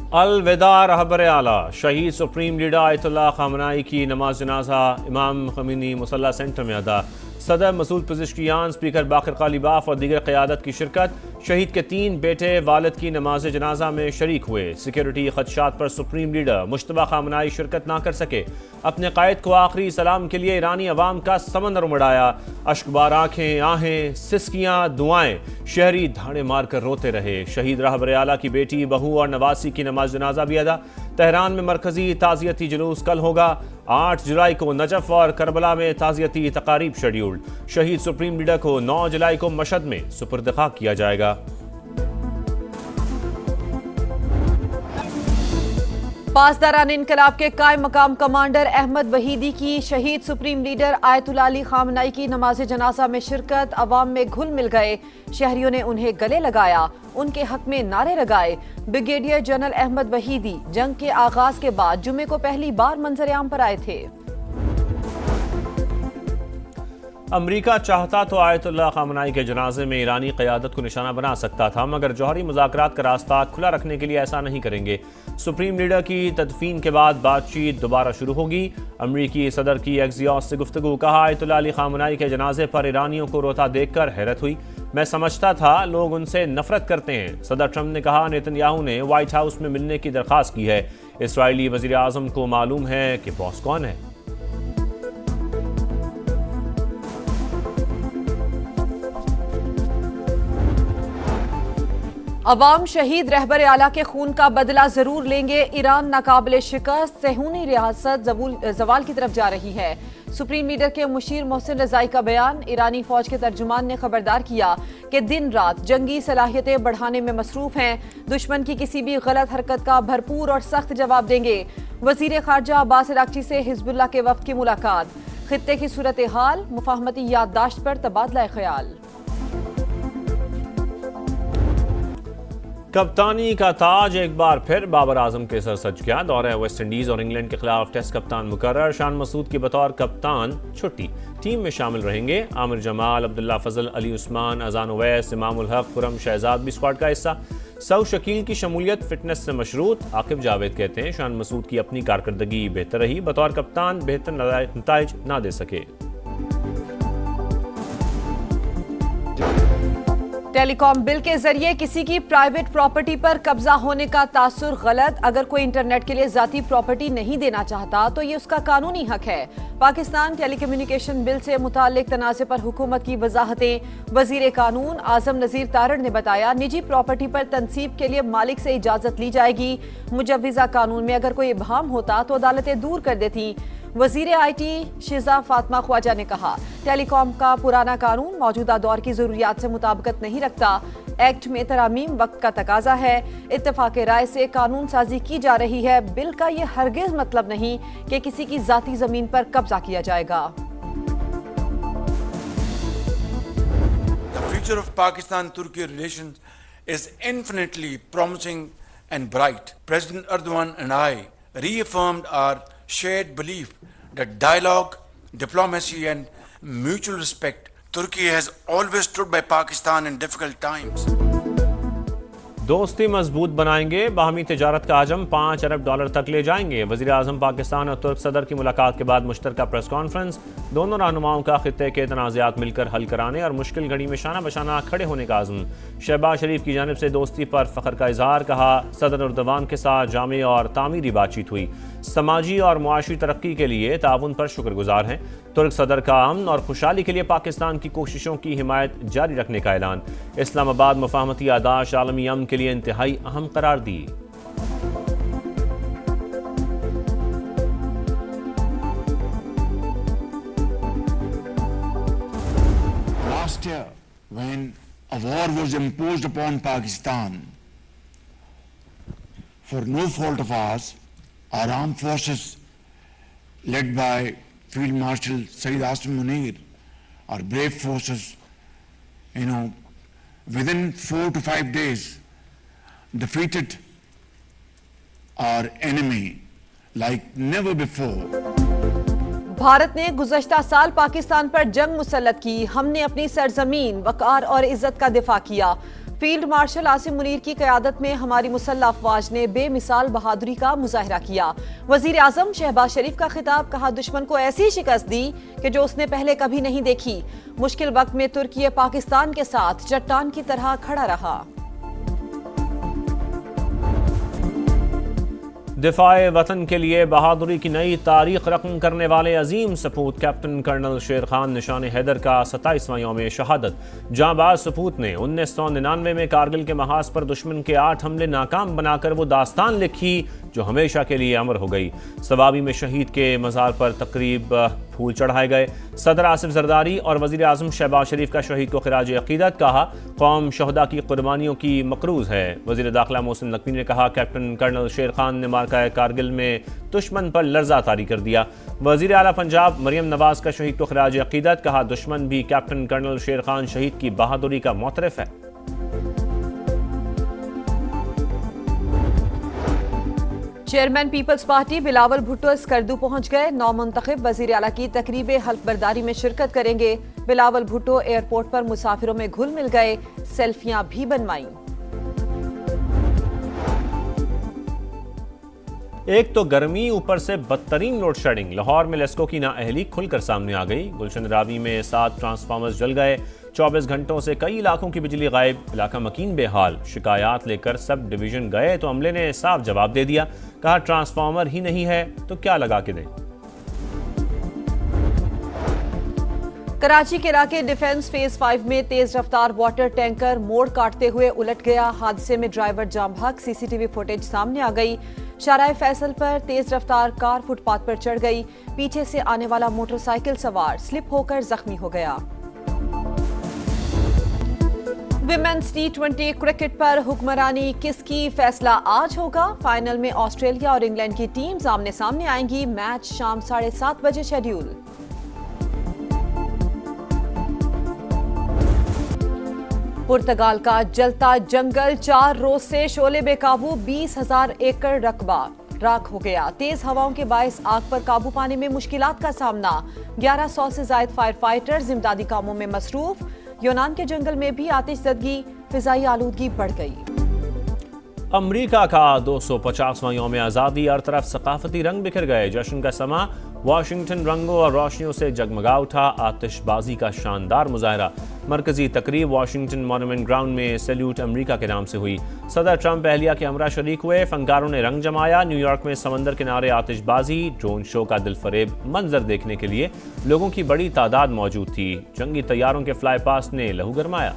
अलविदा रहबर आला। शहीद सुप्रीम लीडर आयतुल्लाह खामनाई की नमाज जनाजा इमाम खमीनी मुसल्ला सेंटर में अदा। सदर मसूद पज़िश्कियान, स्पीकर बाकर कालीबाफ और दीगर क़यादत की शिरकत। शहीद के 3 बेटे वालिद की नमाज जनाजा में शरीक हुए। सिक्योरिटी खदशात पर सुप्रीम लीडर मुश्तबा खामनाई शिरकत ना कर सके। अपने कायद को आखिरी सलाम के लिए ईरानी अवाम का समंदर उमड़ाया। अश्कबार आंखें, आहें, सिसकियाँ, दुआएं, शहरी धाड़े मार कर रोते रहे। शहीद रहबर आला की बेटी, बहू और नवासी की नमाज जनाजा भी अदा। तेहरान में मरकजी ताज़ियती जुलूस कल होगा। 8 जुलाई को नजफ और करबला में ताज़ियती तकारीब शेड्यूल्ड। शहीद सुप्रीम लीडर को 9 जुलाई को मशहद में सुपुर्द खाक किया जाएगा। पासदारान इनकलाब के कायम मकाम कमांडर अहमद वहीदी की शहीद सुप्रीम लीडर आयतुल्लाह अली खामनाई की नमाज जनाजा में शिरकत। अवाम में घुल मिल गए। शहरियों ने उन्हें गले लगाया, उनके हक में नारे लगाए। ब्रिगेडियर जनरल अहमद वहीदी जंग के आगाज के बाद जुमे को पहली बार मंजर आम पर आए थे। अमरीका चाहता तो आयतुल्लाह खामनाई के जनाजे में ईरानी क़यादत को निशाना बना सकता था, मगर जौहरी मुज़ाकरात का रास्ता खुला रखने के लिए ऐसा नहीं करेंगे। सुप्रीम लीडर की तदफीन के बाद बातचीत दोबारा शुरू होगी। अमरीकी सदर की एक्सियोस से गुफ्तगू। कहा, आयतुल्लाह अली खामनाई के जनाजे पर ईरानियों को रोता देखकर हैरत हुई। मैं समझता था लोग उनसे नफरत करते हैं। सदर ट्रंप ने कहा, नेतन्याहू ने व्हाइट हाउस में मिलने की दरख्वास्त की है। इसराइली वज़ीर आज़म को मालूम है कि बॉस कौन है। अवाम शहीद रहबर आला के खून का बदला जरूर लेंगे। ईरान नाकाबिले शिकस्त, सेहूनी रियासत जवाल की तरफ जा रही है। सुप्रीम लीडर के मुशीर मोहसिन रजाई का बयान। ईरानी फौज के तर्जुमान ने खबरदार किया कि दिन रात जंगी सलाहियतें बढ़ाने में मसरूफ हैं। दुश्मन की किसी भी गलत हरकत का भरपूर और सख्त जवाब देंगे। वजीर खारजा अब्बास अरागची से हिजबुल्लाह के वफ्द की मुलाकात। खित्ते की सूरत हाल, मुफाहमती याददाश्त पर तबादला ख्याल। कप्तानी का ताज एक बार फिर बाबर आजम के सर सज गया। दौरे वेस्ट इंडीज और इंग्लैंड के खिलाफ टेस्ट कप्तान मुकर्रर। शान मसूद की बतौर कप्तान छुट्टी। टीम में शामिल रहेंगे आमिर जमाल, अब्दुल्ला फजल, अली उस्मान, अजान ओवैस, इमामुल हक, खुरम शहजाद भी स्क्वाड का हिस्सा। सऊ शकील की शमूलियत फिटनेस से मशरूत। आकिब जावेद कहते हैं, शान मसूद की अपनी कारकर्दगी बेहतर रही, बतौर कप्तान बेहतर नताइज ना दे सके। टेलीकॉम बिल के जरिए किसी की प्राइवेट प्रॉपर्टी पर कब्जा होने का तासुर गलत। अगर कोई इंटरनेट के लिए जाती प्रॉपर्टी नहीं देना चाहता तो ये उसका कानूनी हक है। पाकिस्तान टेलीकम्युनिकेशन बिल से मुताल्लिक तनाज़े पर हुकूमत की वजाहतें। वजीर कानून आजम नजीर तारड़ ने बताया, निजी प्रॉपर्टी पर तनसीब के लिए मालिक से इजाजत ली जाएगी। मुजव्विज़ा कानून में अगर कोई इबहाम होता तो अदालतें दूर कर देती। वजीर IT शिजा फातिमा ख्वाजा ने कहा, टेलीकॉम का पुराना कानून मौजूदा दौर की जरूरियात से मुताबिकत नहीं रखता। एक्ट में तरामीम वक्त का तकाजा है। इत्तेफाक राय से कानून साजी की जा रही है। बिल का ये हरगिज मतलब नहीं कि किसी की जाती जमीन पर कब्जा किया जाएगा। The future of Pakistan-Turkey relations is infinitely promising and bright. President Erdogan and I reaffirmed our shared belief that dialogue, diplomacy and mutual respect, Turkey has always stood by Pakistan in difficult times. दोस्ती मजबूत बनाएंगे। बाहमी तिजारत का हजम $5 अरब तक ले जाएंगे। वज़ीर आज़म पाकिस्तान और तुर्क सदर की मुलाकात के बाद मुश्तरका प्रेस कॉन्फ्रेंस। दोनों रहनुमाओं का खित्ते के तनाज़ात मिलकर हल कराने और मुश्किल घड़ी में शाना बशाना खड़े होने का आज़म। शहबाज शरीफ की जानिब से दोस्ती पर फ़ख्र का इजहार। कहा, सदर एर्दोगान के साथ जामे और तामीरी बातचीत हुई। समाजी और मुआशी तरक्की के लिए ताउन पर शुक्रगुजार हैं। तुर्क सदर का अमन और खुशहाली के लिए पाकिस्तान की कोशिशों की हिमायत जारी रखने का ऐलान। इस्लामाबाद मुफाहमती याददाश्त आलमी अमन के लिए इंतहाई अहम करार दी। Last year, when a war was imposed upon Pakistan, for no fault of ours, our armed forces, led by Field Marshal Saeed Asim Munir, our brave forces, within 4 to 5 days, defeated our enemy like never before. Bharat ने गुज़श्ता साल पाकिस्तान पर जंग मुसल्लत की। हमने अपनी सरजमीन, वक़ार और इज्जत का दिफा किया। फील्ड मार्शल आसिम मुनीर की क़यादत में हमारी मुसल्लह अफवाज ने बेमिसाल बहादुरी का मुजाहिरा किया। वजीर आजम शहबाज शरीफ का खिताब, कहा दुश्मन को ऐसी शिकस्त दी कि जो उसने पहले कभी नहीं देखी। मुश्किल वक्त में तुर्की पाकिस्तान के साथ चट्टान की तरह खड़ा रहा। दिफाए वतन के लिए बहादुरी की नई तारीख रकम करने वाले अजीम सपूत कैप्टन कर्नल शेर खान निशान हैदर का 27वां यौम शहादत। जांबाज सपूत ने 1999 में कारगिल के महाज पर दुश्मन के 8 हमले नाकाम बनाकर वो दास्तान लिखी जो हमेशा के लिए अमर हो गई। सवाबी में शहीद के मज़ार पर तकरीब फूल चढ़ाए गए। सदर आसिफ जरदारी और वज़ीर आज़म शहबाज शरीफ का शहीद को खिराज अक़ीदत, कहा कौम शहदा की कुर्बानियों की मकरूज़ है। वज़ीर दाखिला मोहसिन नकवी ने कहा कैप्टन कर्नल शेर खान ने मार्का कारगिल में दुश्मन पर लर्जा तारी कर दिया। वज़ीर आला पंजाब मरियम नवाज का शहीद को खिराज अक़ीदत, कहा दुश्मन भी कैप्टन कर्नल शेर खान शहीद की बहादुरी का मोतरफ है। चेयरमैन पीपल्स पार्टी बिलावल भुट्टो स्कर्दू पहुंच गए। नौमुंतखब वजीर आला की तकरीब हल्फ बर्दारी में शिरकत करेंगे। बिलावल भुट्टो एयरपोर्ट पर मुसाफिरों में घुल मिल गए, सेल्फियां भी बनवाईं। एक तो गर्मी, ऊपर से बदतरीन लोड शेडिंग। लाहौर में लेस्को की नाअहली खुलकर सामने आ गई। गुलशन रावी में 7 ट्रांसफार्मर्स जल गए। 24 घंटों से कई इलाकों की बिजली गायब, इलाका मकीन बेहाल। शिकायत लेकर सब डिवीजन गए तो अमले ने साफ जवाब दे दिया, कहा ट्रांसफार्मर ही नहीं है तो क्या लगा के दें। कराची के इलाके डिफेंस फेज 5 में तेज रफ्तार वाटर टैंकर मोड़ काटते हुए उलट गया। हादसे में ड्राइवर जाम भाग, सीसीटीवी फुटेज सामने आ गई। शाहराह फैसल पर तेज रफ्तार कार फुटपाथ पर चढ़ गई। पीछे से आने वाला मोटरसाइकिल सवार स्लिप होकर जख्मी हो गया। विमेंस T20 क्रिकेट पर हुक्मरानी किसकी, फैसला आज होगा। फाइनल में ऑस्ट्रेलिया और इंग्लैंड की टीम्स आमने सामने आएंगी। मैच शाम 7:30 बजे शेड्यूल। पुर्तगाल का जलता जंगल, 4 रोज से शोले बेकाबू, 20,000 एकड़ रकबा राख हो गया। तेज हवाओं के बायस आग पर काबू पाने में मुश्किलात का सामना। 1100 से ज्यादा फायर फाइटर्स इमदादी कामों में मसरूफ। यूनान के जंगल में भी आतिशज़दगी, फिजाई आलूदगी बढ़ गई। अमरीका का 250वां यौम आज़ादी, हर तरफ सकाफती रंग बिखर गए। जश्न का समा वाशिंगटन रंगों और रोशनियों से जगमगा उठा। आतिशबाजी का शानदार मुजाहरा। मरकजी तकरीब वाशिंगटन मॉन्यूमेंट ग्राउंड में सैल्यूट अमरीका के नाम से हुई। सदर ट्रंप अहलिया के हमरा शरीक हुए। फनकारों ने रंग जमाया। न्यूयॉर्क में समंदर किनारे आतिशबाजी, ड्रोन शो का दिलफरेब मंजर देखने के लिए लोगों की बड़ी तादाद मौजूद थी। जंगी तैयारों के फ्लाई पास्ट ने लहू गरमाया।